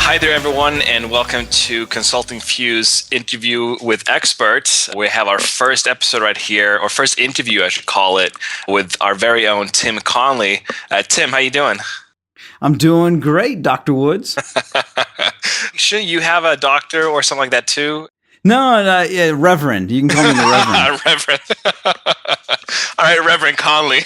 Hi there, everyone, and welcome to Consulting Fuse Interview with Experts. We have our first episode right here, or first interview, I should call it, with our very own Tim Conley. Tim, how you doing? I'm doing great, Dr. Woods. Should you have a doctor or something like that too? No, yeah, Reverend. You can call me the Reverend. Reverend. All right, Reverend Conley.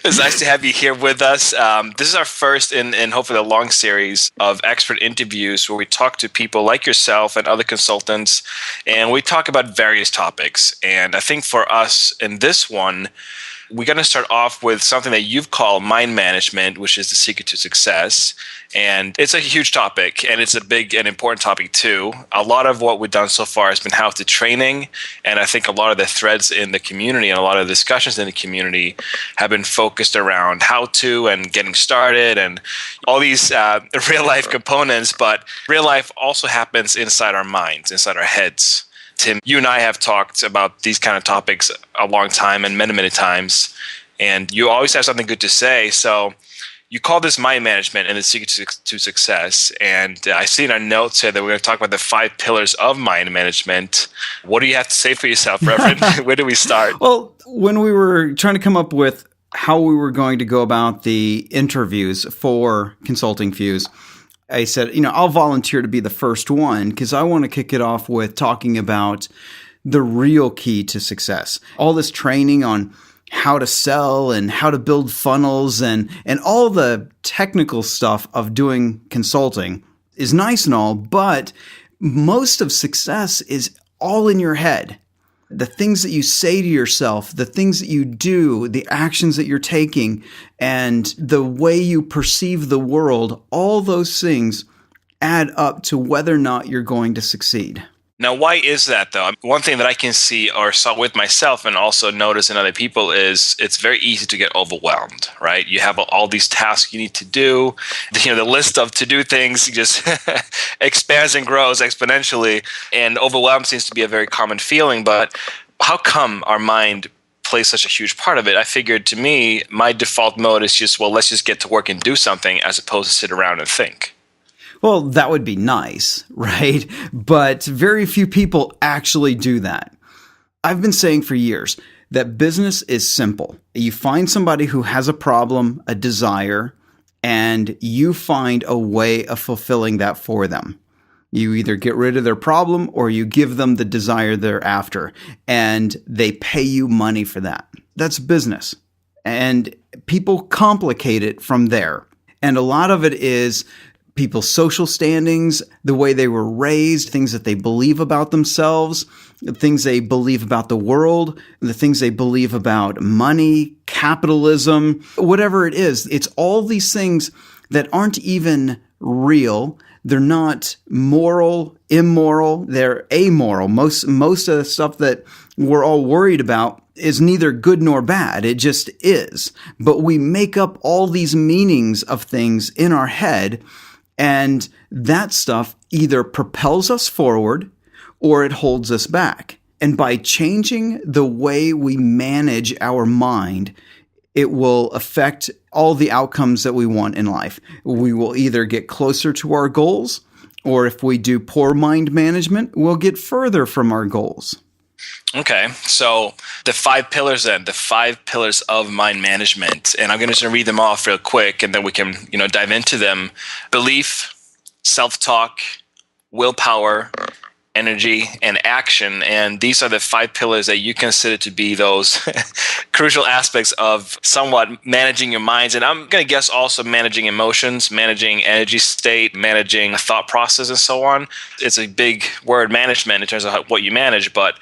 It's nice to have you here with us. This is our first in hopefully a long series of expert interviews where we talk to people like yourself and other consultants, and we talk about various topics. And I think for us in this one, we're going to start off with something that you've called mind management, which is the secret to success. And it's a huge topic, and it's a big and important topic too. A lot of what we've done so far has been how-to training, and I think a lot of the threads in the community and a lot of the discussions in the community have been focused around how-to and getting started and all these real-life components, but real life also happens inside our minds, inside our heads. Tim, you and I have talked about these kind of topics a long time and many, many times, and you always have something good to say. So you call this mind management and the secret to success. And I see in our notes here that we're going to talk about the 5 pillars of mind management. What do you have to say for yourself, Reverend? Where do we start? Well, when we were trying to come up with how we were going to go about the interviews for Consulting Fuse, I said, I'll volunteer to be the first one because I want to kick it off with talking about the real key to success. All this training on how to sell and how to build funnels and all the technical stuff of doing consulting is nice and all, but most of success is all in your head. The things that you say to yourself, the things that you do, the actions that you're taking, and the way you perceive the world, all those things add up to whether or not you're going to succeed. Now, why is that, though? One thing that I can see or saw with myself and also notice in other people is it's very easy to get overwhelmed, right? You have all these tasks you need to do. The list of to-do things just expands and grows exponentially, and overwhelmed seems to be a very common feeling. But how come our mind plays such a huge part of it? I figured, to me, my default mode is just, well, let's just get to work and do something as opposed to sit around and think. Well, that would be nice, right? But very few people actually do that. I've been saying for years that business is simple. You find somebody who has a problem, a desire, and you find a way of fulfilling that for them. You either get rid of their problem or you give them the desire they're after, and they pay you money for that. That's business. And people complicate it from there. And a lot of it is people's social standings, the way they were raised, things that they believe about themselves, the things they believe about the world, the things they believe about money, capitalism, whatever it is. It's all these things that aren't even real. They're not moral, immoral, they're amoral. Most of the stuff that we're all worried about is neither good nor bad. It just is. But we make up all these meanings of things in our head, and that stuff either propels us forward or it holds us back. And by changing the way we manage our mind, it will affect all the outcomes that we want in life. We will either get closer to our goals, or if we do poor mind management, we'll get further from our goals. Okay, so the 5 pillars then, the 5 pillars of mind management, and I'm going to just read them off real quick, and then we can, dive into them. Belief, self-talk, willpower, energy, and action. And these are the 5 pillars that you consider to be those crucial aspects of somewhat managing your minds. And I'm going to guess also managing emotions, managing energy state, managing thought process, and so on. It's a big word, management, in terms of what you manage, but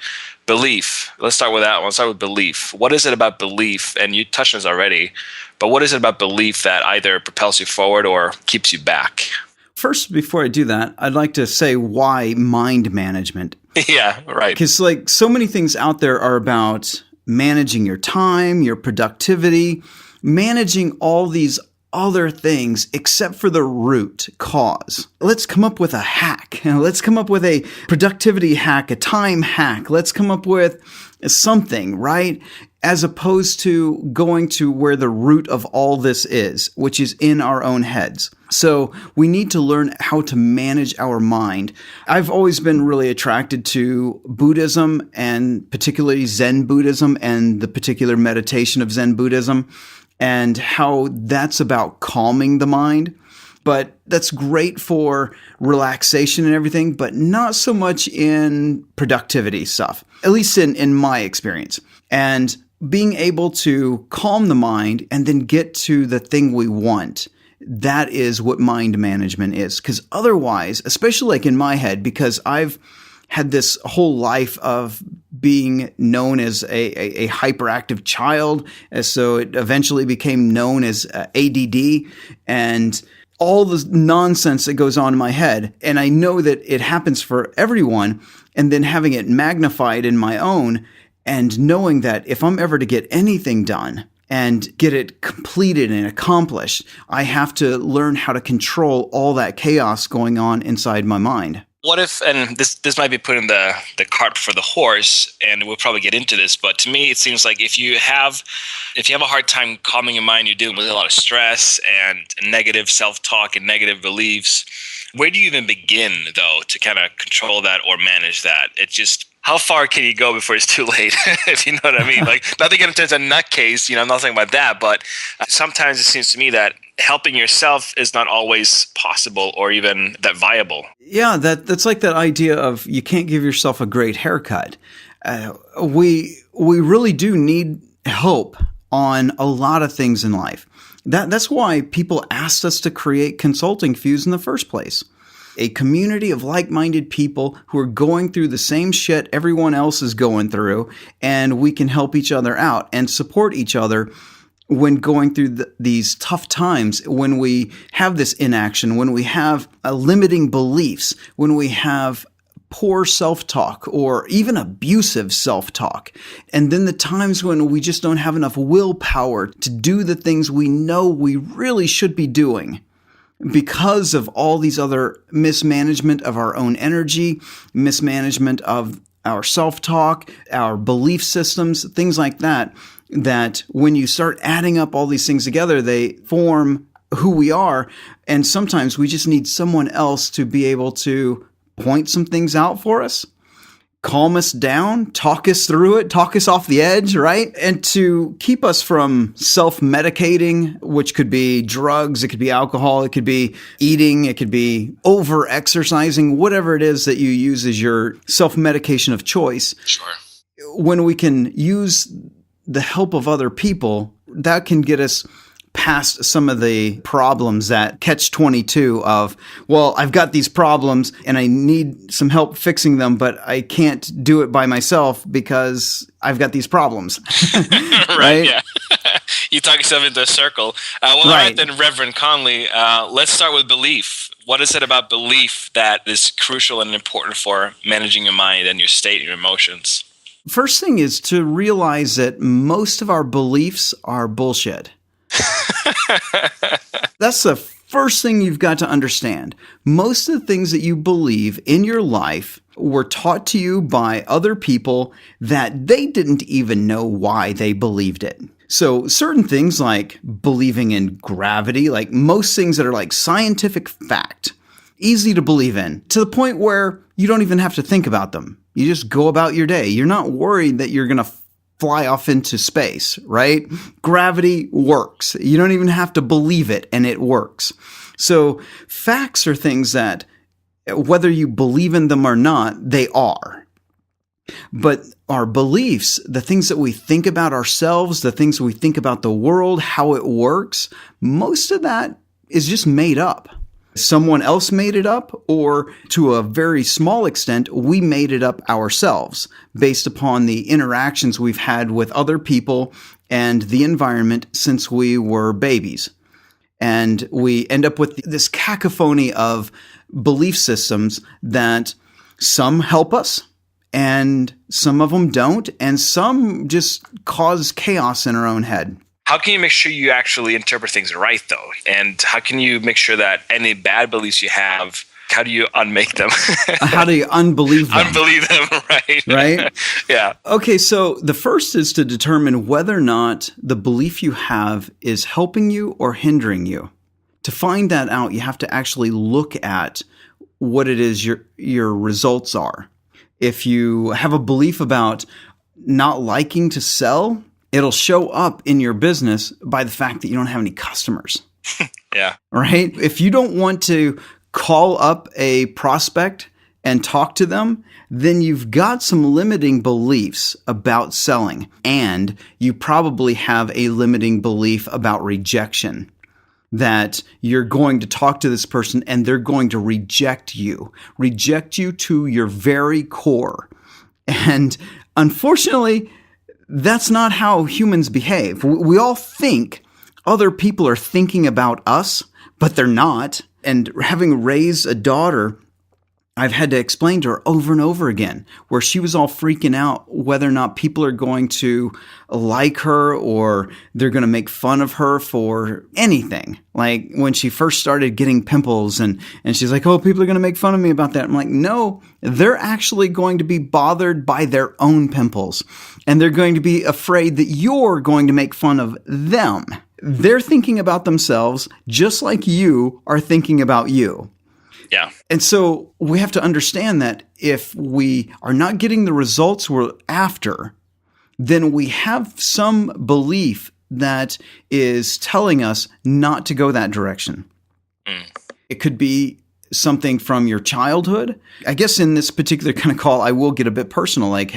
belief. Let's start with that one. Let's start with belief. What is it about belief? And you touched on this already, but what is it about belief that either propels you forward or keeps you back? First, before I do that, I'd like to say why mind management. Yeah, right. Because so many things out there are about managing your time, your productivity, managing all these other things except for the root cause. Let's come up with a hack. Let's come up with a productivity hack, a time hack. Let's come up with something, right? As opposed to going to where the root of all this is, which is in our own heads. So we need to learn how to manage our mind. I've always been really attracted to Buddhism, and particularly Zen Buddhism and the particular meditation of Zen Buddhism, and how that's about calming the mind. But that's great for relaxation and everything, but not so much in productivity stuff, at least in my experience. And being able to calm the mind and then get to the thing we want, that is what mind management is. Because otherwise, especially like in my head, because I've had this whole life of being known as a hyperactive child, so it eventually became known as ADD, and all the nonsense that goes on in my head. And I know that it happens for everyone, and then having it magnified in my own, and knowing that if I'm ever to get anything done and get it completed and accomplished, I have to learn how to control all that chaos going on inside my mind. What if, and this might be putting the cart before the horse, and we'll probably get into this, but to me it seems like if you have a hard time calming your mind, you're dealing with a lot of stress and negative self-talk and negative beliefs. Where do you even begin, though, to kind of control that or manage that? It's just, how far can you go before it's too late, if you know what I mean? Like, not to get into a nutcase, I'm not saying about that, but sometimes it seems to me that helping yourself is not always possible or even that viable. Yeah, that's like that idea of you can't give yourself a great haircut. We really do need help on a lot of things in life. That's why people asked us to create Consulting Fuse in the first place. A community of like-minded people who are going through the same shit everyone else is going through, and we can help each other out and support each other when going through these tough times, when we have this inaction, when we have limiting beliefs, when we have poor self-talk or even abusive self-talk. And then the times when we just don't have enough willpower to do the things we know we really should be doing because of all these other mismanagement of our own energy, mismanagement of our self-talk, our belief systems, things like that, that when you start adding up all these things together, they form who we are. And sometimes we just need someone else to be able to point some things out for us, calm us down, talk us through it, talk us off the edge, right? And to keep us from self-medicating, which could be drugs, it could be alcohol, it could be eating, it could be over-exercising, whatever it is that you use as your self-medication of choice. Sure. When we can use the help of other people, that can get us past some of the problems, that catch-22 of, well, I've got these problems and I need some help fixing them, but I can't do it by myself because I've got these problems. Right? Yeah. You talk yourself into a circle. All right, then, Reverend Conley, let's start with belief. What is it about belief that is crucial and important for managing your mind and your state and your emotions? First thing is to realize that most of our beliefs are bullshit. That's the first thing you've got to understand. Most of the things that you believe in your life were taught to you by other people that they didn't even know why they believed it. So certain things like believing in gravity, like most things that are like scientific fact, easy to believe in, to the point where you don't even have to think about them. You just go about your day. You're not worried that you're going to fly off into space, right? Gravity works. You don't even have to believe it, and it works. So facts are things that, whether you believe in them or not, they are. But our beliefs, the things that we think about ourselves, the things we think about the world, how it works, most of that is just made up. Someone else made it up, or to a very small extent, we made it up ourselves based upon the interactions we've had with other people and the environment since we were babies. And we end up with this cacophony of belief systems that some help us and some of them don't, and some just cause chaos in our own head. How can you make sure you actually interpret things right, though? And how can you make sure that any bad beliefs you have, how do you unmake them? How do you unbelieve them? Unbelieve them, right? Right? Yeah. Okay, so the first is to determine whether or not the belief you have is helping you or hindering you. To find that out, you have to actually look at what it is your results are. If you have a belief about not liking to sell, it'll show up in your business by the fact that you don't have any customers. Yeah. Right? If you don't want to call up a prospect and talk to them, then you've got some limiting beliefs about selling, and you probably have a limiting belief about rejection. That you're going to talk to this person and they're going to reject you to your very core. And unfortunately, that's not how humans behave. We all think other people are thinking about us, but they're not. And having raised a daughter, I've had to explain to her over and over again, where she was all freaking out whether or not people are going to like her or they're going to make fun of her for anything. Like when she first started getting pimples and she's like, oh, people are going to make fun of me about that. I'm like, no, they're actually going to be bothered by their own pimples. And they're going to be afraid that you're going to make fun of them. They're thinking about themselves just like you are thinking about you. Yeah. And so we have to understand that if we are not getting the results we're after, then we have some belief that is telling us not to go that direction. It could be something from your childhood. I guess in this particular kind of call, I will get a bit personal, like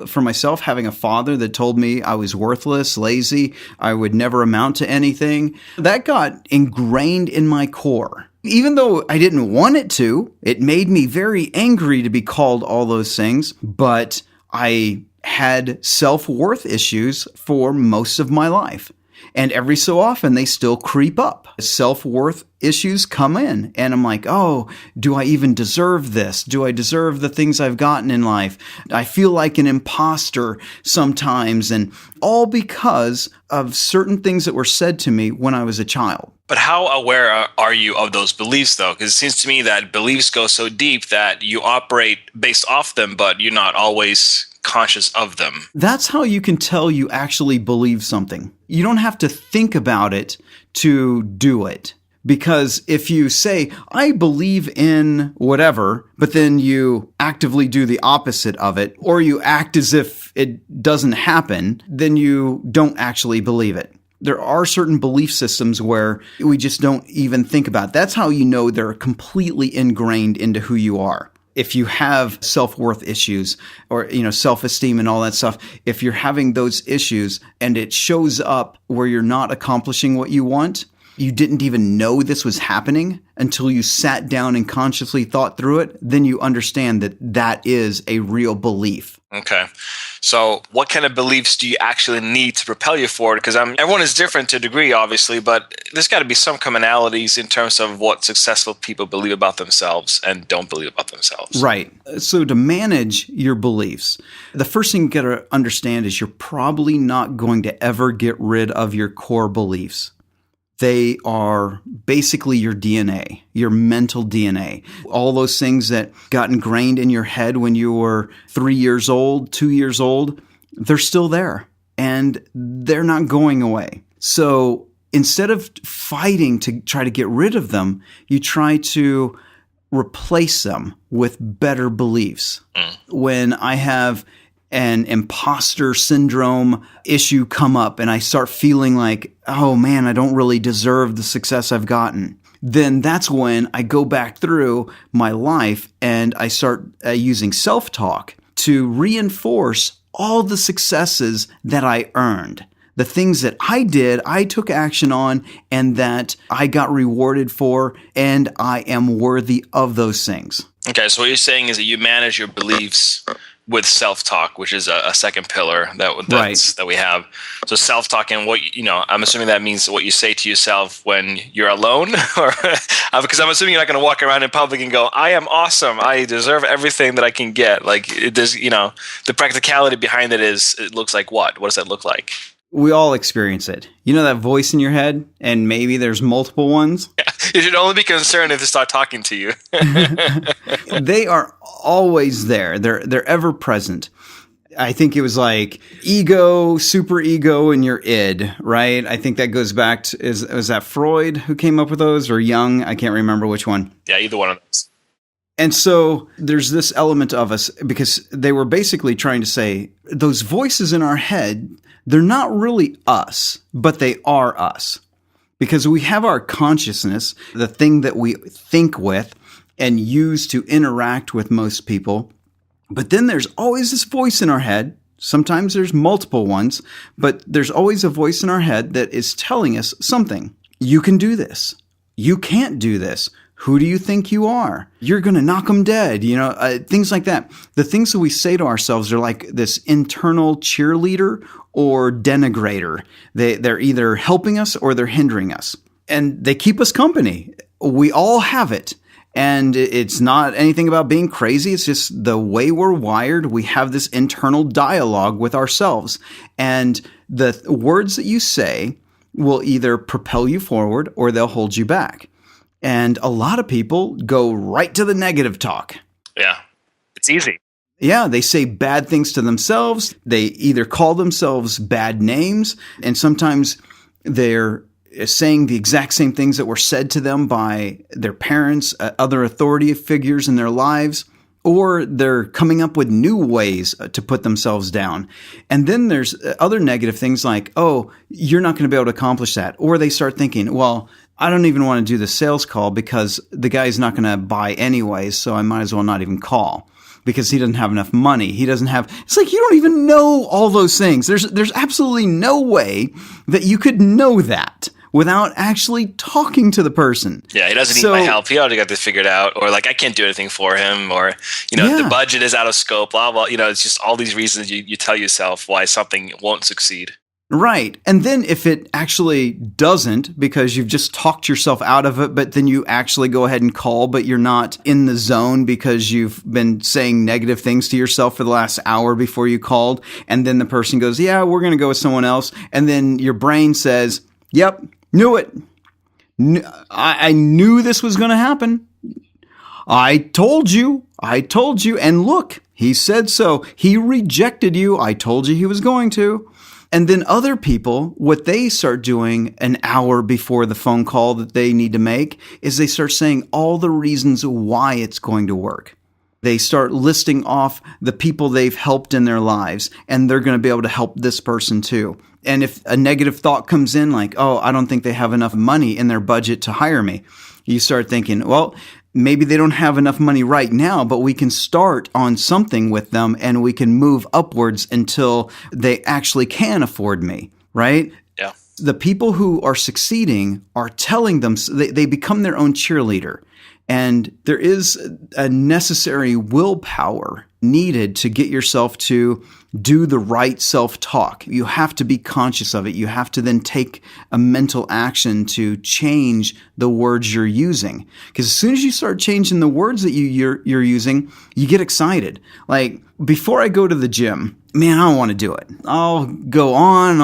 for myself, having a father that told me I was worthless, lazy, I would never amount to anything. That got ingrained in my core. Even though I didn't want it to, it made me very angry to be called all those things, but I had self-worth issues for most of my life. And every so often, they still creep up. Self-worth issues come in. And I'm like, oh, do I even deserve this? Do I deserve the things I've gotten in life? I feel like an imposter sometimes. And all because of certain things that were said to me when I was a child. But how aware are you of those beliefs, though? Because it seems to me that beliefs go so deep that you operate based off them, but you're not always conscious of them. That's how you can tell you actually believe something. You don't have to think about it to do it. Because if you say, I believe in whatever, but then you actively do the opposite of it, or you act as if it doesn't happen, then you don't actually believe it. There are certain belief systems where we just don't even think about it. That's how you know they're completely ingrained into who you are. If you have self-worth issues or, self-esteem and all that stuff, if you're having those issues and it shows up where you're not accomplishing what you want, you didn't even know this was happening until you sat down and consciously thought through it, then you understand that that is a real belief. Okay. So what kind of beliefs do you actually need to propel you forward? Because everyone is different to a degree, obviously, but there's got to be some commonalities in terms of what successful people believe about themselves and don't believe about themselves. Right. So to manage your beliefs, the first thing you got to understand is you're probably not going to ever get rid of your core beliefs. They are basically your DNA, your mental DNA. All those things that got ingrained in your head when you were 3 years old, 2 years old, they're still there and they're not going away. So instead of fighting to try to get rid of them, you try to replace them with better beliefs. When I have an imposter syndrome issue come up and I start feeling like, oh man, I don't really deserve the success I've gotten, then that's when I go back through my life and I start using self-talk to reinforce all the successes that I earned. The things that I did, I took action on and that I got rewarded for, and I am worthy of those things. Okay, so what you're saying is that you manage your beliefs with self-talk, which is a second pillar that we have. So self-talk, and I'm assuming that means what you say to yourself when you're alone, or because I'm assuming you're not going to walk around in public and go, "I am awesome. I deserve everything that I can get." Like there's, the practicality behind it is, it looks like what? What does that look like? We all experience it. You know that voice in your head, and maybe there's multiple ones? You should only be concerned if they start talking to you. They are always there. They're ever present. I think it was like ego, super ego, and your id, right? I think that goes back to, was that Freud who came up with those, or Jung? I can't remember which one. Yeah, either one of those. And so there's this element of us, because they were basically trying to say those voices in our head, they're not really us, but they are us. Because we have our consciousness, the thing that we think with and use to interact with most people. But then there's always this voice in our head. Sometimes there's multiple ones, but there's always a voice in our head that is telling us something. You can do this. You can't do this. Who do you think you are? You're going to knock them dead. Things like that. The things that we say to ourselves are like this internal cheerleader or denigrator. They're either helping us or they're hindering us. And they keep us company. We all have it. And it's not anything about being crazy. It's just the way we're wired. We have this internal dialogue with ourselves. And the words that you say will either propel you forward or they'll hold you back. And a lot of people go right to the negative talk. Yeah, it's easy. Yeah, they say bad things to themselves. They either call themselves bad names, and sometimes they're saying the exact same things that were said to them by their parents, other authority figures in their lives, or they're coming up with new ways to put themselves down. And then there's other negative things like, oh, you're not going to be able to accomplish that. Or they start thinking, well, I don't even want to do the sales call because the guy's not going to buy anyways, so I might as well not even call because he doesn't have enough money. He doesn't have, it's like you don't even know all those things. There's absolutely no way that you could know that without actually talking to the person. Yeah, he doesn't need my help. He already got this figured out. Or like, I can't do anything for him. Or, the budget is out of scope, blah, blah. It's just all these reasons you tell yourself why something won't succeed. Right. And then if it actually doesn't, because you've just talked yourself out of it, but then you actually go ahead and call, but you're not in the zone because you've been saying negative things to yourself for the last hour before you called. And then the person goes, yeah, we're going to go with someone else. And then your brain says, yep, knew it. I knew this was going to happen. I told you. And look, he said so. He rejected you. I told you he was going to. And then other people, what they start doing an hour before the phone call that they need to make is they start saying all the reasons why it's going to work. They start listing off the people they've helped in their lives, and they're going to be able to help this person too. And if a negative thought comes in like, oh, I don't think they have enough money in their budget to hire me, you start thinking, well, maybe they don't have enough money right now, but we can start on something with them and we can move upwards until they actually can afford me, right? Yeah. The people who are succeeding are telling them, they become their own cheerleader. And there is a necessary willpower needed to get yourself to do the right self-talk. You have to be conscious of it. You have to then take a mental action to change the words you're using. Because as soon as you start changing the words that you're using, you get excited. Like, before I go to the gym, man, I don't want to do it. I'll go on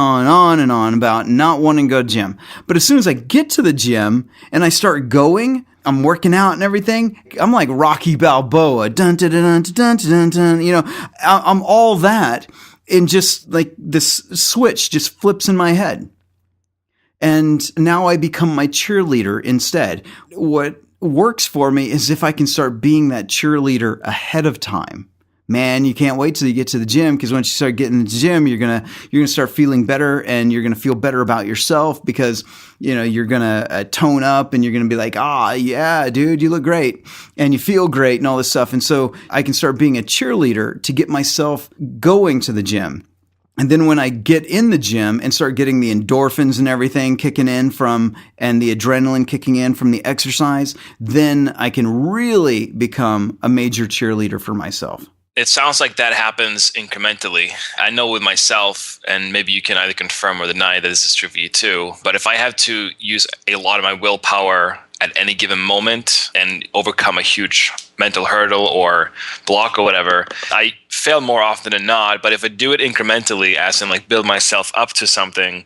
and on about not wanting to go to the gym. But as soon as I get to the gym and I start going, I'm working out and everything, I'm like Rocky Balboa. Dun, dun, dun, dun, dun, dun, dun. I'm all that. And just like this switch just flips in my head. And now I become my cheerleader instead. What works for me is if I can start being that cheerleader ahead of time. Man, you can't wait till you get to the gym, because once you start getting to the gym, you're gonna start feeling better, and you're gonna feel better about yourself because you're gonna tone up, and you're gonna be like, yeah, dude, you look great, and you feel great, and all this stuff. And so I can start being a cheerleader to get myself going to the gym. And then when I get in the gym and start getting the endorphins and everything kicking in and the adrenaline kicking in from the exercise, then I can really become a major cheerleader for myself. It sounds like that happens incrementally. I know with myself, and maybe you can either confirm or deny that this is true for you too, but if I have to use a lot of my willpower at any given moment and overcome a huge mental hurdle or block or whatever, I fail more often than not. But if I do it incrementally, as in like build myself up to something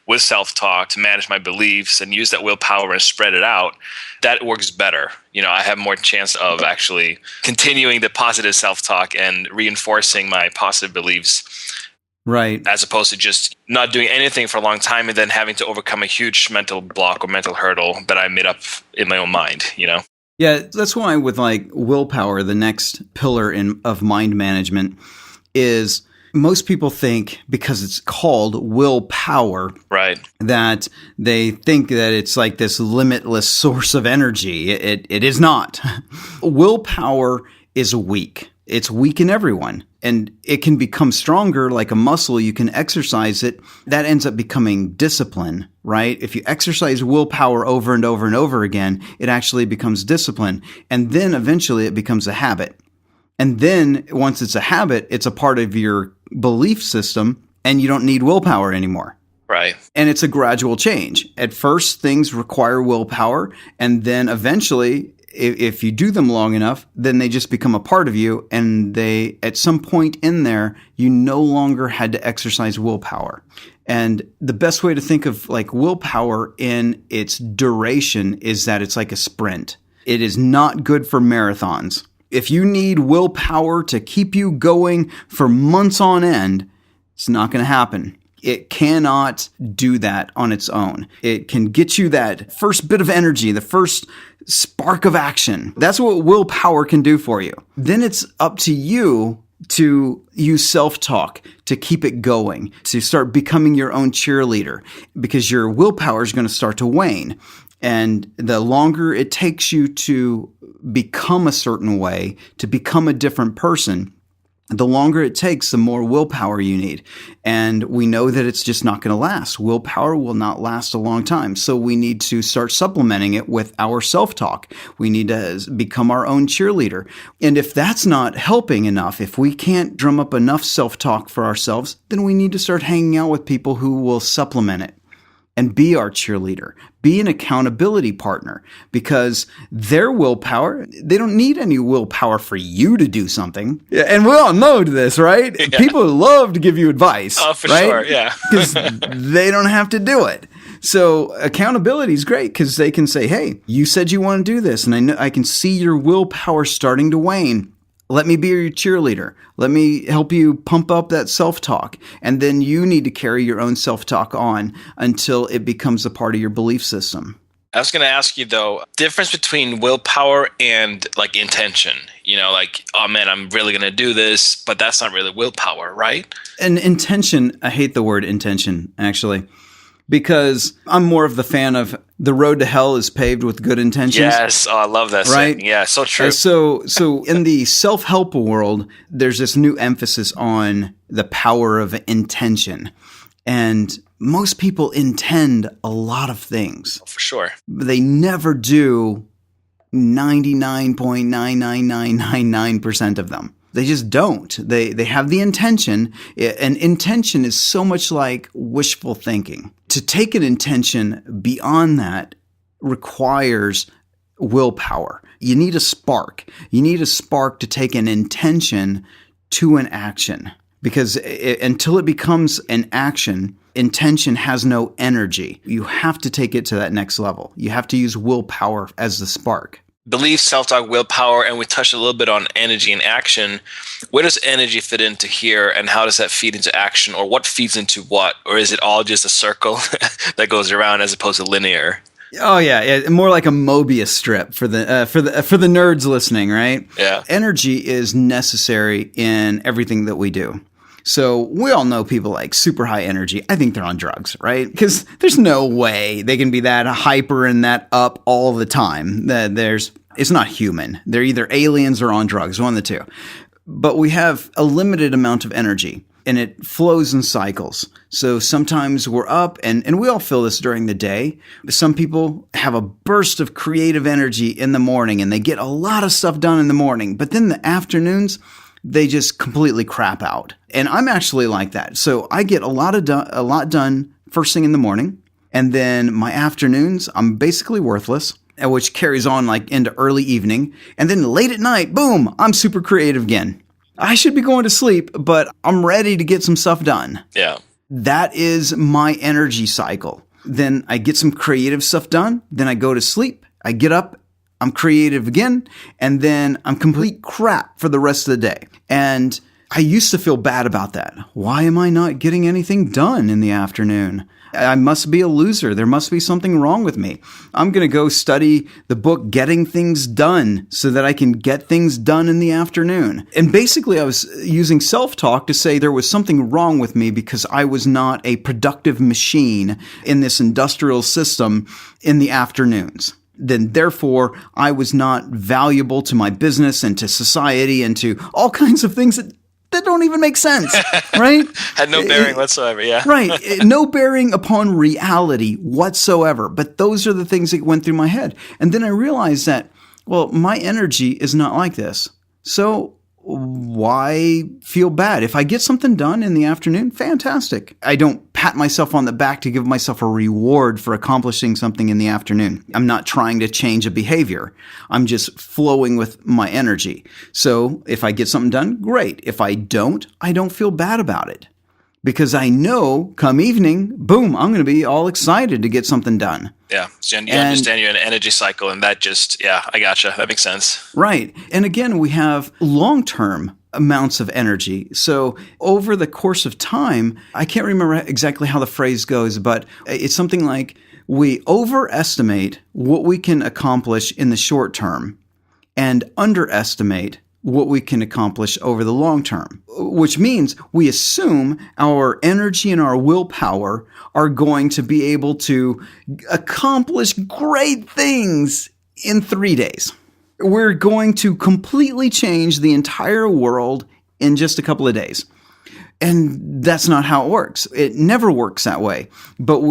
with self-talk to manage my beliefs and use that willpower and spread it out, that works better. I have more chance of actually continuing the positive self-talk and reinforcing my positive beliefs. Right. As opposed to just not doing anything for a long time and then having to overcome a huge mental block or mental hurdle that I made up in my own mind, Yeah, that's why with like willpower, the next pillar of mind management is most people think because it's called willpower, right, that they think that it's like this limitless source of energy. It is not. Willpower is weak. It's weak in everyone, and it can become stronger like a muscle. You can exercise it. That ends up becoming discipline, right? If you exercise willpower over and over and over again, it actually becomes discipline. And then eventually it becomes a habit. And then once it's a habit, it's a part of your belief system, and you don't need willpower anymore. Right. And it's a gradual change. At first, things require willpower, and then eventually, if you do them long enough, then they just become a part of you, and they, at some point in there, you no longer had to exercise willpower. And the best way to think of like willpower in its duration is that it's like a sprint. It is not good for marathons. If you need willpower to keep you going for months on end, it's not going to happen. It cannot do that on its own. It can get you that first bit of energy, the first spark of action. That's what willpower can do for you. Then it's up to you to use self-talk to keep it going, to start becoming your own cheerleader, because your willpower is going to start to wane. And the longer it takes you to become a certain way, to become a different person, the longer it takes, the more willpower you need. And we know that it's just not going to last. Willpower will not last a long time. So we need to start supplementing it with our self-talk. We need to become our own cheerleader. And if that's not helping enough, if we can't drum up enough self-talk for ourselves, then we need to start hanging out with people who will supplement it and be our cheerleader, be an accountability partner, because their willpower, they don't need any willpower for you to do something. Yeah, and we all know this, right? Yeah. People love to give you advice. Oh, for right? Sure, yeah. Because they don't have to do it. So accountability is great because they can say, hey, you said you want to do this, and I know I can see your willpower starting to wane. Let me be your cheerleader. Let me help you pump up that self-talk. And then you need to carry your own self-talk on until it becomes a part of your belief system. I was going to ask you, though, difference between willpower and like intention. Like, oh man, I'm really going to do this, but that's not really willpower, right? And intention, I hate the word intention, actually, because I'm more of the fan of the road to hell is paved with good intentions. Yes, I love that saying. Yeah, so true. So in the self-help world, there's this new emphasis on the power of intention. And most people intend a lot of things. For sure. They never do 99.99999% of them. They just don't. They have the intention, and intention is so much like wishful thinking. To take an intention beyond that requires willpower. You need a spark. You need a spark to take an intention to an action, because until it becomes an action, intention has no energy. You have to take it to that next level. You have to use willpower as the spark. Belief, self-talk, willpower, and we touched a little bit on energy and action. Where does energy fit into here, and how does that feed into action, or what feeds into what? Or is it all just a circle that goes around as opposed to linear? Oh yeah, more like a Mobius strip for the nerds listening, right? Yeah. Energy is necessary in everything that we do. So we all know people like super high energy. I think they're on drugs, right? Because there's no way they can be that hyper and that up all the time. It's not human. They're either aliens or on drugs, one of the two. But we have a limited amount of energy, and it flows in cycles. So sometimes we're up, and we all feel this during the day. Some people have a burst of creative energy in the morning, and they get a lot of stuff done in the morning. But then the afternoons, they just completely crap out. And I'm actually like that. So I get a lot done first thing in the morning. And then my afternoons, I'm basically worthless. which carries on like into early evening. And then late at night, boom, I'm super creative again. I should be going to sleep, but I'm ready to get some stuff done. Yeah. That is my energy cycle. Then I get some creative stuff done. Then I go to sleep. I get up. I'm creative again. And then I'm complete crap for the rest of the day. And I used to feel bad about that. Why am I not getting anything done in the afternoon? I must be a loser. There must be something wrong with me. I'm going to go study the book Getting Things Done so that I can get things done in the afternoon. And basically, I was using self-talk to say there was something wrong with me because I was not a productive machine in this industrial system in the afternoons. Then therefore, I was not valuable to my business and to society and to all kinds of things that don't even make sense, right? Had no bearing whatsoever, yeah. Right. No bearing upon reality whatsoever. But those are the things that went through my head. And then I realized that, well, my energy is not like this. So why feel bad? If I get something done in the afternoon, fantastic. I don't pat myself on the back to give myself a reward for accomplishing something in the afternoon. I'm not trying to change a behavior. I'm just flowing with my energy. So if I get something done, great. If I don't feel bad about it. Because I know come evening, boom, I'm going to be all excited to get something done. Yeah, so you understand your energy cycle, and that just, I gotcha. That makes sense. Right. And again, we have long-term amounts of energy. So over the course of time, I can't remember exactly how the phrase goes, but it's something like we overestimate what we can accomplish in the short term and underestimate what we can accomplish over the long term, which means we assume our energy and our willpower are going to be able to accomplish great things in 3 days. We're going to completely change the entire world in just a couple of days. And that's not how it works. It never works that way. But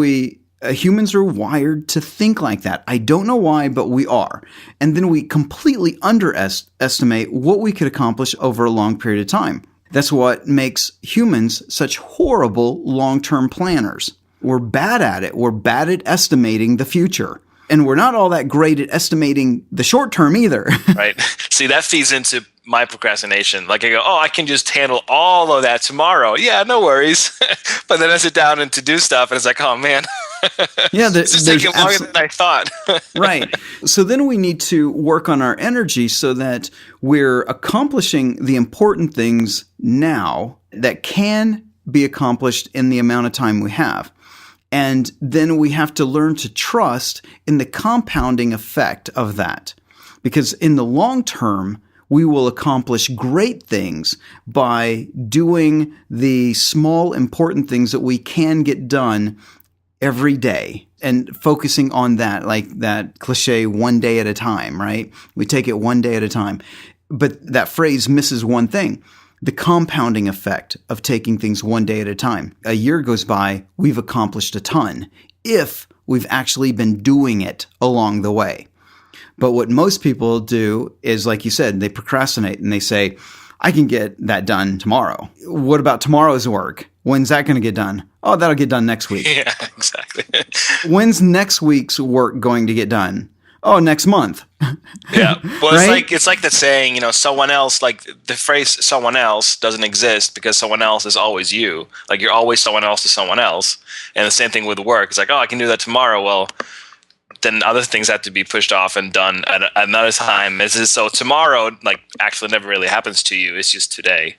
humans are wired to think like that. I don't know why, but we are. And then we completely underestimate what we could accomplish over a long period of time. That's what makes humans such horrible long-term planners. We're bad at it. We're bad at estimating the future. And we're not all that great at estimating the short term either. Right. See, that feeds into my procrastination. Like I go, I can just handle all of that tomorrow. Yeah, no worries. But then I sit down and to do stuff, and it's like, oh man, yeah, it's just taking longer than I thought. Right. So then we need to work on our energy so that we're accomplishing the important things now that can be accomplished in the amount of time we have. And then we have to learn to trust in the compounding effect of that. Because in the long term, we will accomplish great things by doing the small, important things that we can get done every day and focusing on that, like that cliche, one day at a time, right? We take it one day at a time. But that phrase misses one thing. The compounding effect of taking things one day at a time. A year goes by, we've accomplished a ton if we've actually been doing it along the way. But what most people do is, like you said, they procrastinate and they say, I can get that done tomorrow. What about tomorrow's work? When's that going to get done? Oh, that'll get done next week. Yeah, exactly. When's next week's work going to get done? Oh, next month. Yeah. Well, right? it's like the saying, someone else, like the phrase someone else doesn't exist because someone else is always you. Like you're always someone else to someone else. And the same thing with work. It's like, I can do that tomorrow. Well, then other things have to be pushed off and done at another time. So tomorrow, like, actually never really happens to you. It's just today.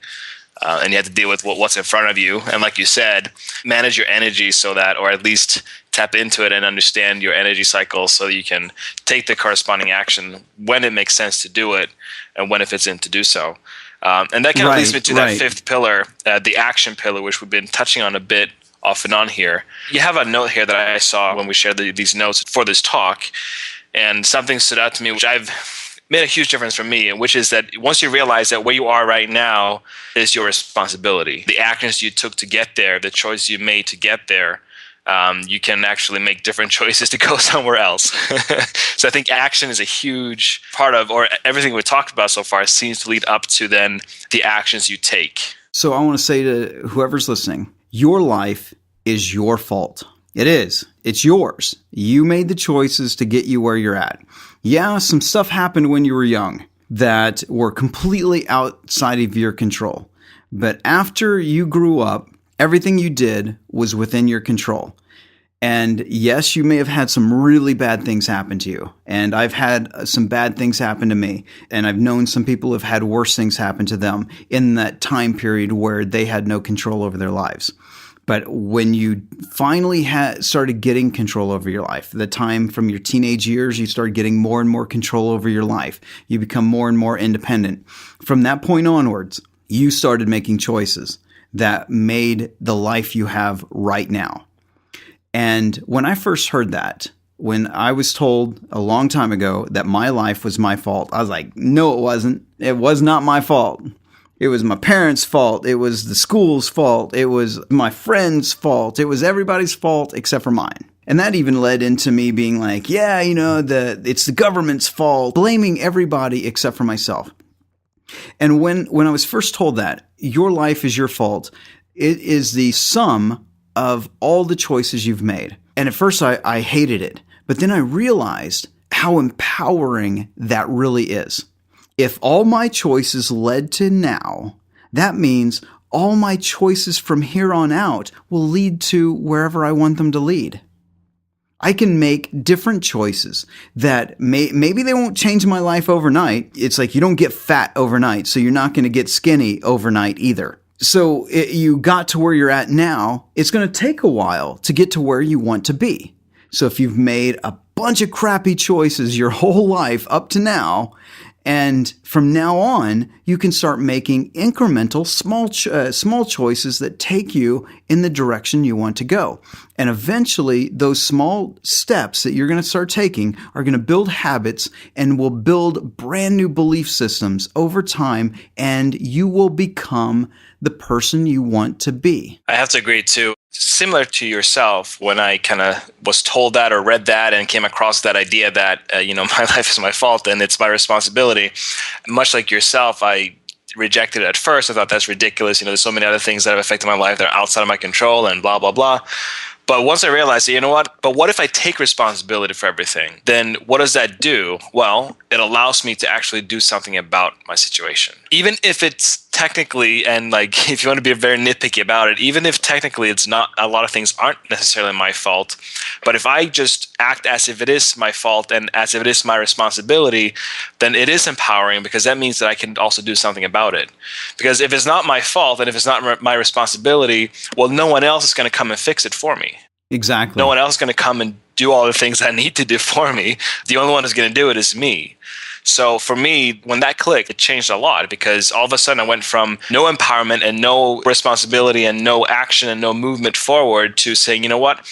And you have to deal with what's in front of you. And like you said, manage your energy so that, or at least tap into it and understand your energy cycle so you can take the corresponding action when it makes sense to do it and when it fits in to do so. And that kind of leads me to that fifth pillar, the action pillar, which we've been touching on a bit off and on here. You have a note here that I saw when we shared these notes for this talk, and something stood out to me, which I've made a huge difference for me, which is that once you realize that where you are right now is your responsibility, the actions you took to get there, the choice you made to get there, you can actually make different choices to go somewhere else. So I think action is a huge part of, or everything we've talked about so far seems to lead up to then the actions you take. So I want to say to whoever's listening, your life is your fault. It is. It's yours. You made the choices to get you where you're at. Yeah, some stuff happened when you were young that were completely outside of your control. But after you grew up, everything you did was within your control. And yes, you may have had some really bad things happen to you. And I've had some bad things happen to me. And I've known some people who have had worse things happen to them in that time period where they had no control over their lives. But when you finally started getting control over your life, the time from your teenage years, you started getting more and more control over your life. You become more and more independent. From that point onwards, you started making choices that made the life you have right now. And when I first heard that, when I was told a long time ago that my life was my fault, I was like, no, it wasn't. It was not my fault. It was my parents' fault. It was the school's fault. It was my friend's fault. It was everybody's fault except for mine. And that even led into me being like, yeah, it's the government's fault, blaming everybody except for myself. And when I was first told that your life is your fault, it is the sum of all the choices you've made. And at first I hated it, but then I realized how empowering that really is. If all my choices led to now, that means all my choices from here on out will lead to wherever I want them to lead. I can make different choices that maybe they won't change my life overnight. It's like you don't get fat overnight, so you're not going to get skinny overnight either. So you got to where you're at now. It's going to take a while to get to where you want to be. So if you've made a bunch of crappy choices your whole life up to now, and from now on, you can start making incremental small choices that take you in the direction you want to go. And eventually, those small steps that you're going to start taking are going to build habits and will build brand new belief systems over time, and you will become the person you want to be. I have to agree too. Similar to yourself, when I kind of was told that or read that and came across that idea that, my life is my fault and it's my responsibility, much like yourself, I rejected it at first. I thought that's ridiculous. There's so many other things that have affected my life that are outside of my control and blah, blah, blah. But once I realized, what if I take responsibility for everything? Then what does that do? Well, it allows me to actually do something about my situation. Even if it's technically, and if you want to be very nitpicky about it, even if technically it's not, a lot of things aren't necessarily my fault, but if I just act as if it is my fault and as if it is my responsibility, then it is empowering, because that means that I can also do something about it. Because if it's not my fault and if it's not my responsibility, well, no one else is going to come and fix it for me. Exactly. No one else is going to come and do all the things I need to do for me. The only one who's going to do it is me. So for me, when that clicked, it changed a lot, because all of a sudden I went from no empowerment and no responsibility and no action and no movement forward to saying, you know what?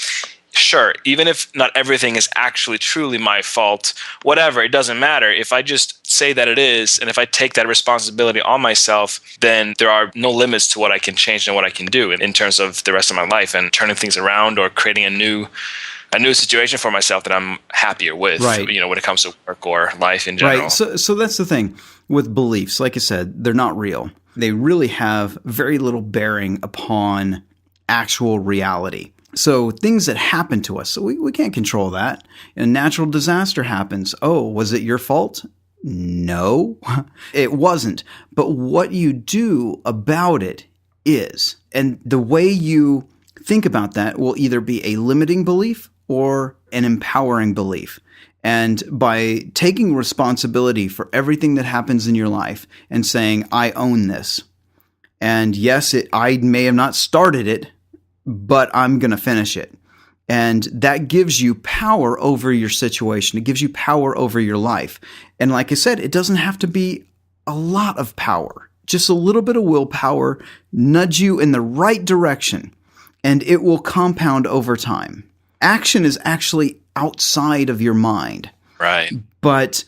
Sure, even if not everything is actually truly my fault, whatever, it doesn't matter. If I just say that it is, and if I take that responsibility on myself, then there are no limits to what I can change and what I can do in terms of the rest of my life and turning things around or creating a new situation for myself that I'm happier with, right. When it comes to work or life in general. Right. So that's the thing with beliefs. Like I said, they're not real. They really have very little bearing upon actual reality. So things that happen to us, so we can't control that. A natural disaster happens. Oh, was it your fault? No, it wasn't. But what you do about it is. And the way you think about that will either be a limiting belief or an empowering belief. And by taking responsibility for everything that happens in your life and saying, I own this. And yes, I may have not started it, but I'm going to finish it. And that gives you power over your situation. It gives you power over your life. And like I said, it doesn't have to be a lot of power. Just a little bit of willpower, nudge you in the right direction, and it will compound over time. Action is actually outside of your mind. Right. But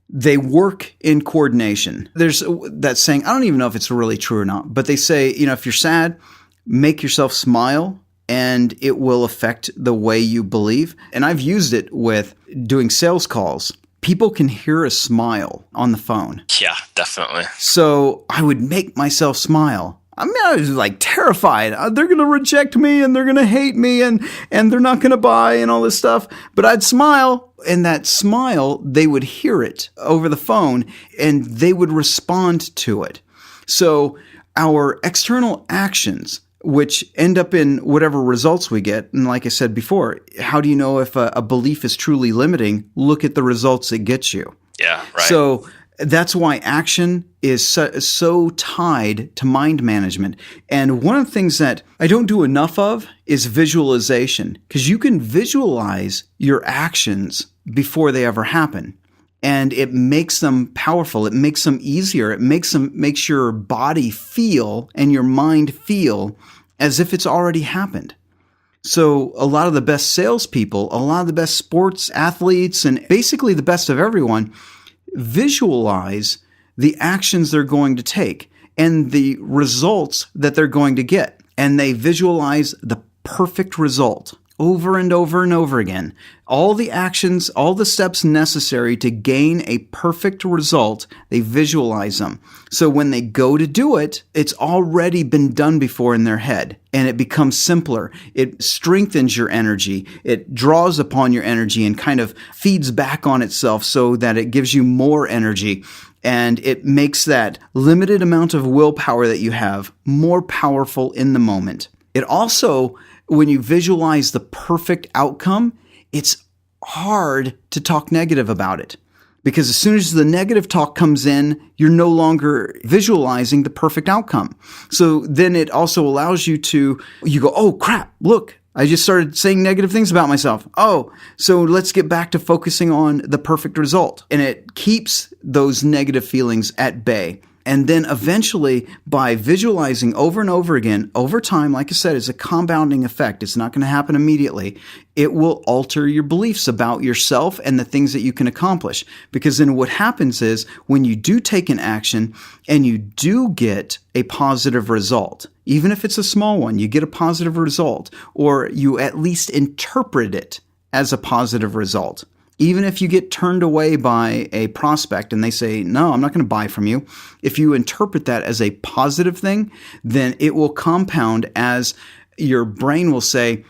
they work in coordination. There's that saying, I don't even know if it's really true or not, but they say, if you're sad, make yourself smile and it will affect the way you believe. And I've used it with doing sales calls. People can hear a smile on the phone. Yeah, definitely. So I would make myself smile I mean, I was like terrified. They're going to reject me and they're going to hate me and they're not going to buy and all this stuff. But I'd smile, and that smile, they would hear it over the phone and they would respond to it. So our external actions, which end up in whatever results we get, and like I said before, how do you know if a belief is truly limiting? Look at the results it gets you. Yeah, right. So that's why action is so tied to mind management. And one of the things that I don't do enough of is visualization, because you can visualize your actions before they ever happen. And it makes them powerful. It makes them easier. It makes your body feel and your mind feel as if it's already happened. So a lot of the best salespeople, a lot of the best sports athletes, and basically the best of everyone visualize the actions they're going to take and the results that they're going to get. And they visualize the perfect result over and over and over again. All the actions, all the steps necessary to gain a perfect result, they visualize them. So when they go to do it, it's already been done before in their head, and it becomes simpler. It strengthens your energy. It draws upon your energy and kind of feeds back on itself so that it gives you more energy. And it makes that limited amount of willpower that you have more powerful in the moment. It also, when you visualize the perfect outcome, it's hard to talk negative about it. Because as soon as the negative talk comes in, you're no longer visualizing the perfect outcome. So then it also allows you go, oh crap, look, I just started saying negative things about myself. Oh, so let's get back to focusing on the perfect result. And it keeps those negative feelings at bay. And then eventually, by visualizing over and over again, over time, like I said, it's a compounding effect. It's not going to happen immediately. It will alter your beliefs about yourself and the things that you can accomplish. Because then what happens is when you do take an action and you do get a positive result, even if it's a small one, you get a positive result, or you at least interpret it as a positive result. Even if you get turned away by a prospect and they say, no, I'm not going to buy from you. If you interpret that as a positive thing, then it will compound as your brain will say,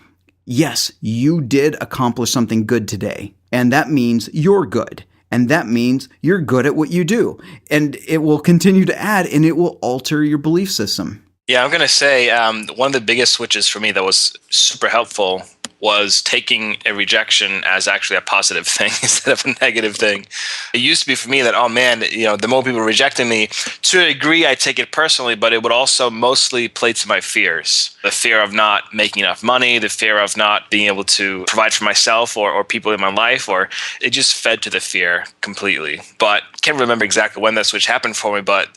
yes, you did accomplish something good today. And that means you're good. And that means you're good at what you do. And it will continue to add, and it will alter your belief system. Yeah, I'm going to say one of the biggest switches for me that was super helpful was taking a rejection as actually a positive thing instead of a negative thing. It used to be for me that, oh man, the more people rejected me, to a degree I take it personally, but it would also mostly play to my fears. The fear of not making enough money, the fear of not being able to provide for myself or people in my life, or it just fed to the fear completely. But can't remember exactly when that switch happened for me, but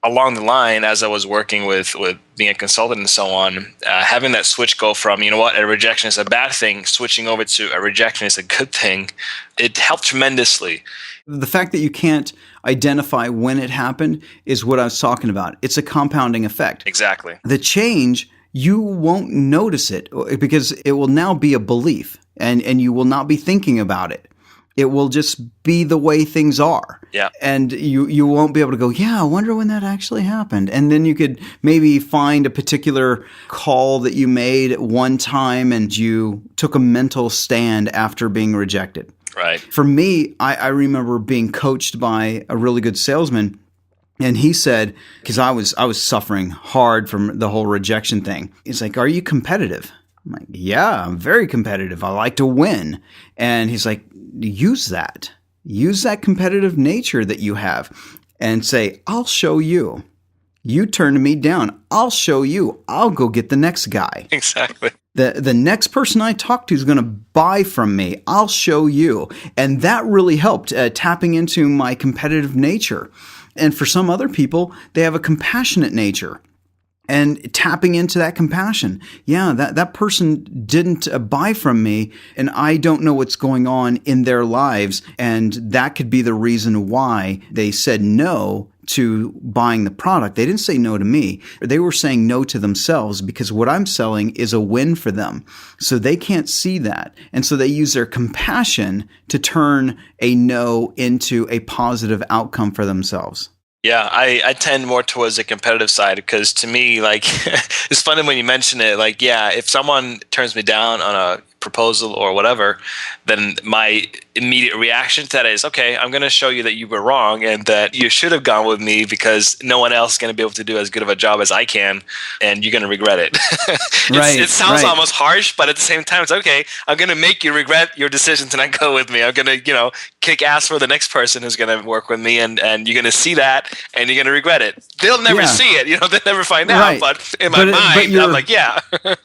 along the line, as I was working with being a consultant and so on, having that switch go from, a rejection is a bad thing, switching over to a rejection is a good thing, it helped tremendously. The fact that you can't identify when it happened is what I was talking about. It's a compounding effect. Exactly. The change, you won't notice it because it will now be a belief and you will not be thinking about it. It will just be the way things are. Yeah. And you won't be able to go, yeah, I wonder when that actually happened. And then you could maybe find a particular call that you made at one time and you took a mental stand after being rejected. Right. For me, I remember being coached by a really good salesman. And he said, because I was suffering hard from the whole rejection thing. He's like, are you competitive? I'm like, yeah, I'm very competitive. I like to win. And he's like, use that competitive nature that you have and say, I'll show you. You turned me down. I'll show you. I'll go get the next guy. Exactly. The next person I talk to is going to buy from me. I'll show you. And that really helped tapping into my competitive nature. And for some other people, they have a compassionate nature. And tapping into that compassion. Yeah, that person didn't buy from me, and I don't know what's going on in their lives. And that could be the reason why they said no to buying the product. They didn't say no to me. They were saying no to themselves because what I'm selling is a win for them. So they can't see that. And so they use their compassion to turn a no into a positive outcome for themselves. Yeah, I tend more towards the competitive side because to me, like, it's funny when you mention it. Like, yeah, if someone turns me down on a proposal or whatever, then my immediate reaction to that is, okay, I'm going to show you that you were wrong and that you should have gone with me because no one else is going to be able to do as good of a job as I can, and you're going to regret it. It Right, sounds right. almost harsh, but at the same time, it's okay. I'm going to make you regret your decision to not go with me. I'm going to, kick ass for the next person who's going to work with me, and you're going to see that, and you're going to regret it. They'll never Yeah, see it. They'll never find out. right. But in my But mind, I'm you're like, yeah.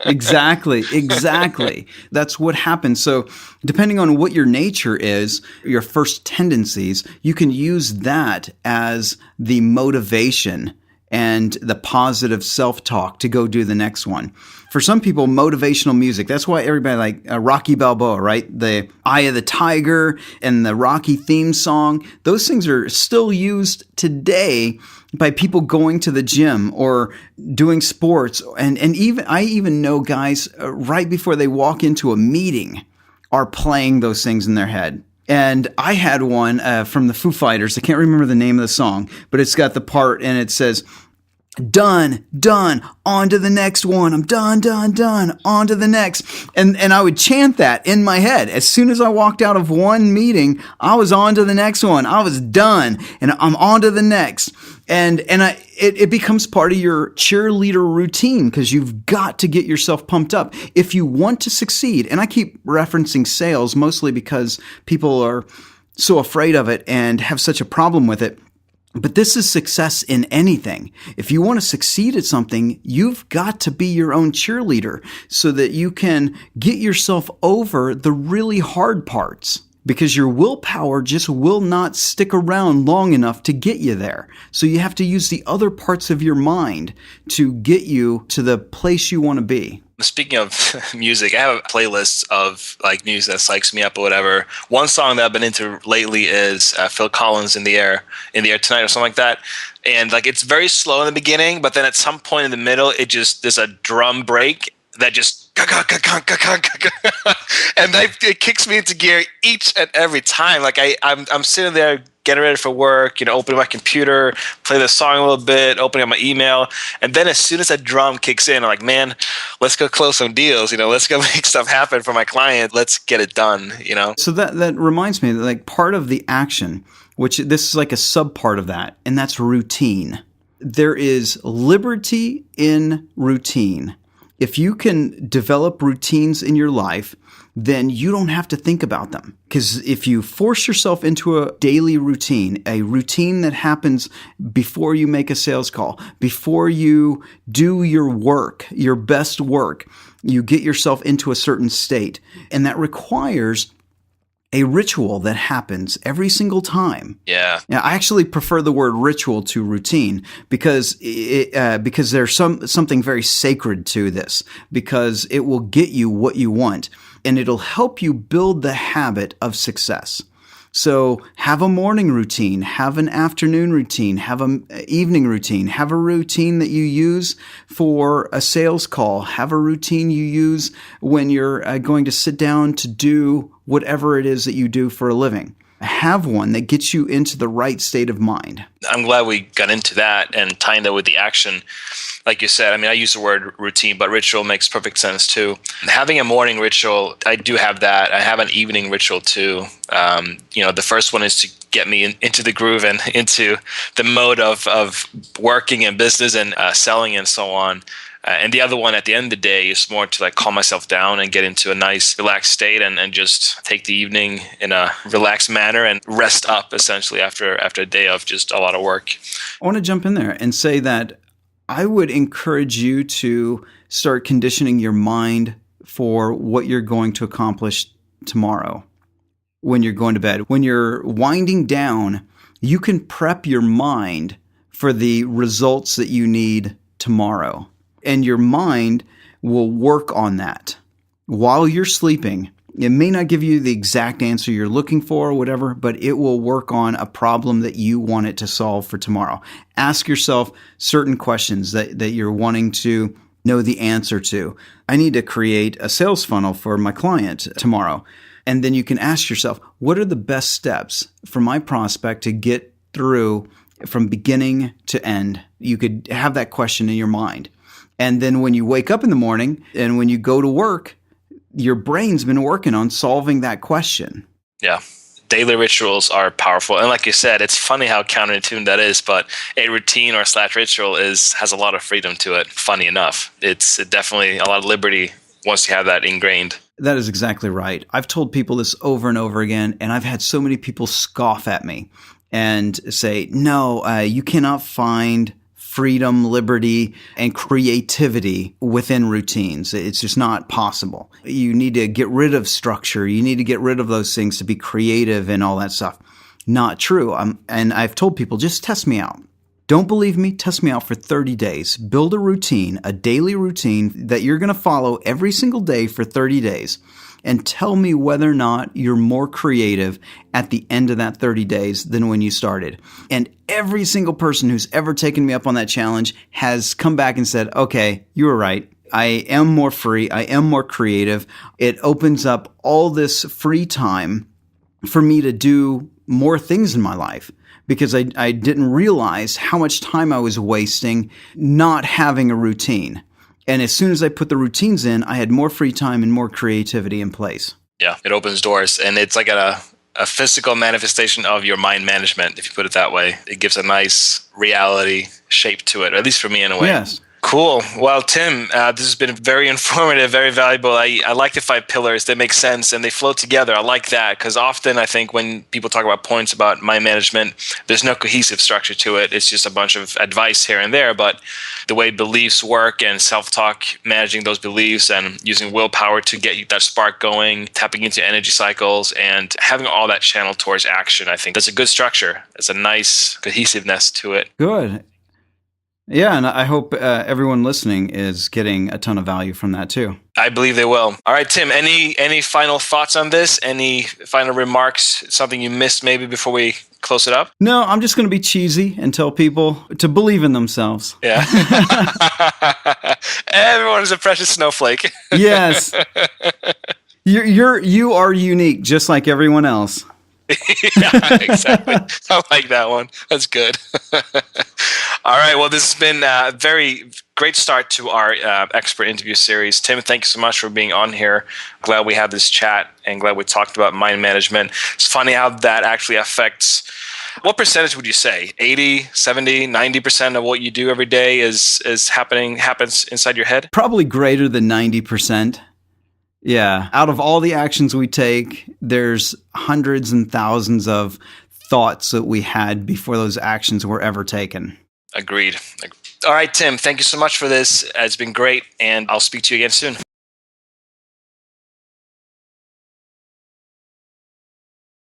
exactly, exactly. That's what happens. So, depending on what your nature is, your first tendencies, you can use that as the motivation and the positive self-talk to go do the next one. For some people, motivational music, that's why everybody like Rocky Balboa, right? The Eye of the Tiger and the Rocky theme song, those things are still used today by people going to the gym or doing sports. And even I even know guys right before they walk into a meeting are playing those things in their head. And I had one from the Foo Fighters. I can't remember the name of the song, but it's got the part and it says, done, done, on to the next one. I'm done, done, done, on to the next. And I would chant that in my head. As soon as I walked out of one meeting, I was on to the next one. I was done and I'm on to the next. It becomes part of your cheerleader routine because you've got to get yourself pumped up if you want to succeed. And I keep referencing sales mostly because people are so afraid of it and have such a problem with it. But this is success in anything. If you want to succeed at something, you've got to be your own cheerleader so that you can get yourself over the really hard parts. Because your willpower just will not stick around long enough to get you there. So you have to use the other parts of your mind to get you to the place you want to be. Speaking of music, I have playlists of like music that psychs me up or whatever. One song that I've been into lately is Phil Collins, In the Air Tonight" or something like that. And like it's very slow in the beginning, but then at some point in the middle, there's a drum break that just and it kicks me into gear each and every time. Like I'm sitting there getting ready for work, opening my computer, play the song a little bit, opening up my email, and then as soon as that drum kicks in, I'm like, man, let's go close some deals. Let's go make stuff happen for my client. Let's get it done. So that reminds me that like part of the action, which this is like a sub part of that, and that's routine. There is liberty in routine. If you can develop routines in your life, then you don't have to think about them. Because if you force yourself into a daily routine, a routine that happens before you make a sales call, before you do your work, your best work, you get yourself into a certain state. And that requires a ritual that happens every single time. Yeah. Now, I actually prefer the word ritual to routine because there's something very sacred to this because it will get you what you want and it'll help you build the habit of success. So have a morning routine, have an afternoon routine, have an evening routine, have a routine that you use for a sales call, have a routine you use when you're going to sit down to do whatever it is that you do for a living. Have one that gets you into the right state of mind. I'm glad we got into that and tying that with the action. Like you said, I mean, I use the word routine, but ritual makes perfect sense too. Having a morning ritual, I do have that. I have an evening ritual too. The first one is to get me into the groove and into the mode of working in business and selling and so on. And the other one at the end of the day is more to like calm myself down and get into a nice relaxed state and just take the evening in a relaxed manner and rest up essentially after a day of just a lot of work. I want to jump in there and say that I would encourage you to start conditioning your mind for what you're going to accomplish tomorrow when you're going to bed. When you're winding down, you can prep your mind for the results that you need tomorrow. And your mind will work on that while you're sleeping. It may not give you the exact answer you're looking for or whatever, but it will work on a problem that you want it to solve for tomorrow. Ask yourself certain questions that you're wanting to know the answer to. I need to create a sales funnel for my client tomorrow. And then you can ask yourself, what are the best steps for my prospect to get through from beginning to end. You could have that question in your mind. And then when you wake up in the morning and when you go to work, your brain's been working on solving that question. Yeah. Daily rituals are powerful. And like you said, it's funny how counterintuitive that is, but a routine or / ritual has a lot of freedom to it. Funny enough, it's definitely a lot of liberty once you have that ingrained. That is exactly right. I've told people this over and over again, and I've had so many people scoff at me and say, no, you cannot find freedom, liberty, and creativity within routines. It's just not possible. You need to get rid of structure. You need to get rid of those things to be creative and all that stuff. Not true. And I've told people, just test me out. Don't believe me? Test me out for 30 days. Build a routine, a daily routine that you're going to follow every single day for 30 days. And tell me whether or not you're more creative at the end of that 30 days than when you started. And every single person who's ever taken me up on that challenge has come back and said, okay, you were right. I am more free. I am more creative. It opens up all this free time for me to do more things in my life because I didn't realize how much time I was wasting not having a routine. And as soon as I put the routines in, I had more free time and more creativity in place. Yeah, it opens doors. And it's like a physical manifestation of your mind management, if you put it that way. It gives a nice reality shape to it, or at least for me in a way. Yes. Cool. Well, Tim, this has been very informative, very valuable. I like the 5 pillars. They make sense and they flow together. I like that because often I think when people talk about points about mind management, there's no cohesive structure to it. It's just a bunch of advice here and there. But the way beliefs work and self-talk, managing those beliefs and using willpower to get that spark going, tapping into energy cycles and having all that channeled towards action, I think that's a good structure. It's a nice cohesiveness to it. Good. Yeah, and I hope everyone listening is getting a ton of value from that too. I believe they will. All right, Tim, any final thoughts on this? Any final remarks? Something you missed maybe before we close it up? No, I'm just going to be cheesy and tell people to believe in themselves. Yeah. Everyone is a precious snowflake. Yes. You are unique, just like everyone else. Yeah, exactly. I like that one. That's good. All right. Well, this has been a very great start to our expert interview series. Tim, thank you so much for being on here. Glad we had this chat and glad we talked about mind management. It's funny how that actually affects. What percentage would you say? 80, 70, 90% of what you do every day happens inside your head? Probably greater than 90%. Yeah. Out of all the actions we take, there's hundreds and thousands of thoughts that we had before those actions were ever taken. Agreed. All right, Tim, thank you so much for this. It's been great, and I'll speak to you again soon.